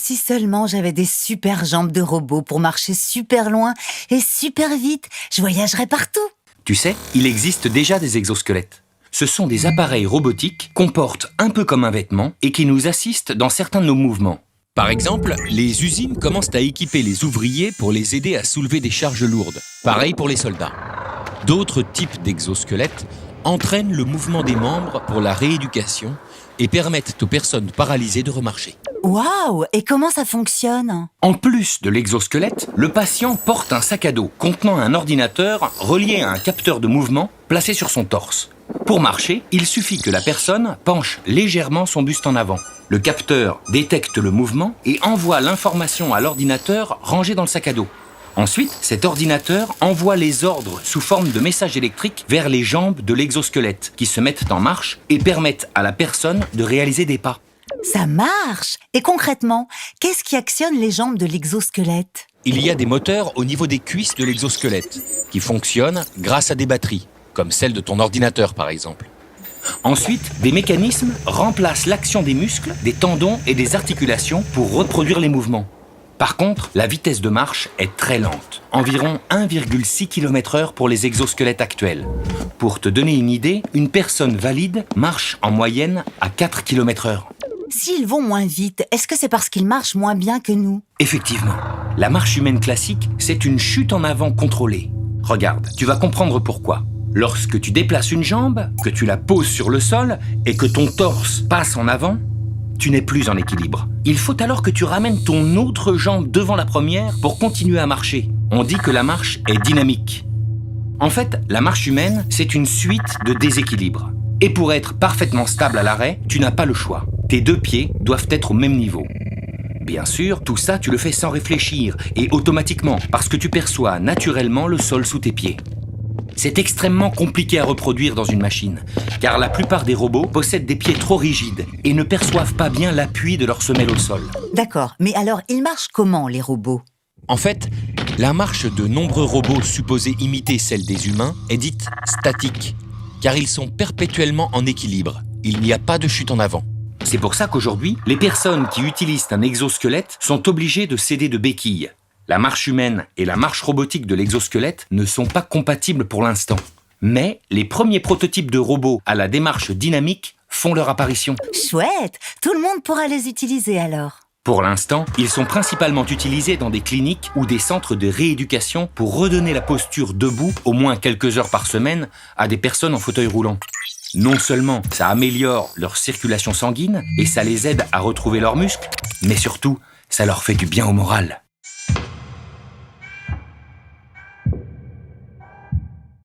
Si seulement j'avais des super jambes de robot pour marcher super loin et super vite, je voyagerais partout. Tu sais, il existe déjà des exosquelettes. Ce sont des appareils robotiques qu'on porte un peu comme un vêtement et qui nous assistent dans certains de nos mouvements. Par exemple, les usines commencent à équiper les ouvriers pour les aider à soulever des charges lourdes. Pareil pour les soldats. D'autres types d'exosquelettes entraînent le mouvement des membres pour la rééducation et permettent aux personnes paralysées de remarcher. Waouh! Et comment ça fonctionne? En plus de l'exosquelette, le patient porte un sac à dos contenant un ordinateur relié à un capteur de mouvement placé sur son torse. Pour marcher, il suffit que la personne penche légèrement son buste en avant. Le capteur détecte le mouvement et envoie l'information à l'ordinateur rangé dans le sac à dos. Ensuite, cet ordinateur envoie les ordres sous forme de messages électriques vers les jambes de l'exosquelette qui se mettent en marche et permettent à la personne de réaliser des pas. Ça marche! Et concrètement, qu'est-ce qui actionne les jambes de l'exosquelette? Il y a des moteurs au niveau des cuisses de l'exosquelette qui fonctionnent grâce à des batteries, comme celle de ton ordinateur par exemple. Ensuite, des mécanismes remplacent l'action des muscles, des tendons et des articulations pour reproduire les mouvements. Par contre, la vitesse de marche est très lente, environ 1,6 km/h pour les exosquelettes actuels. Pour te donner une idée, une personne valide marche en moyenne à 4 km/h. S'ils vont moins vite, est-ce que c'est parce qu'ils marchent moins bien que nous? Effectivement, la marche humaine classique, c'est une chute en avant contrôlée. Regarde, tu vas comprendre pourquoi. Lorsque tu déplaces une jambe, que tu la poses sur le sol et que ton torse passe en avant, tu n'es plus en équilibre. Il faut alors que tu ramènes ton autre jambe devant la première pour continuer à marcher. On dit que la marche est dynamique. En fait, la marche humaine, c'est une suite de déséquilibres. Et pour être parfaitement stable à l'arrêt, tu n'as pas le choix. Tes deux pieds doivent être au même niveau. Bien sûr, tout ça, tu le fais sans réfléchir et automatiquement, parce que tu perçois naturellement le sol sous tes pieds. C'est extrêmement compliqué à reproduire dans une machine, car la plupart des robots possèdent des pieds trop rigides et ne perçoivent pas bien l'appui de leur semelle au sol. D'accord, mais alors ils marchent comment les robots? En fait, la marche de nombreux robots supposés imiter celle des humains est dite statique, car ils sont perpétuellement en équilibre. Il n'y a pas de chute en avant. C'est pour ça qu'aujourd'hui, les personnes qui utilisent un exosquelette sont obligées de céder de béquilles. La marche humaine et la marche robotique de l'exosquelette ne sont pas compatibles pour l'instant. Mais les premiers prototypes de robots à la démarche dynamique font leur apparition. Chouette! Tout le monde pourra les utiliser alors. Pour l'instant, ils sont principalement utilisés dans des cliniques ou des centres de rééducation pour redonner la posture debout au moins quelques heures par semaine à des personnes en fauteuil roulant. Non seulement ça améliore leur circulation sanguine et ça les aide à retrouver leurs muscles, mais surtout, ça leur fait du bien au moral.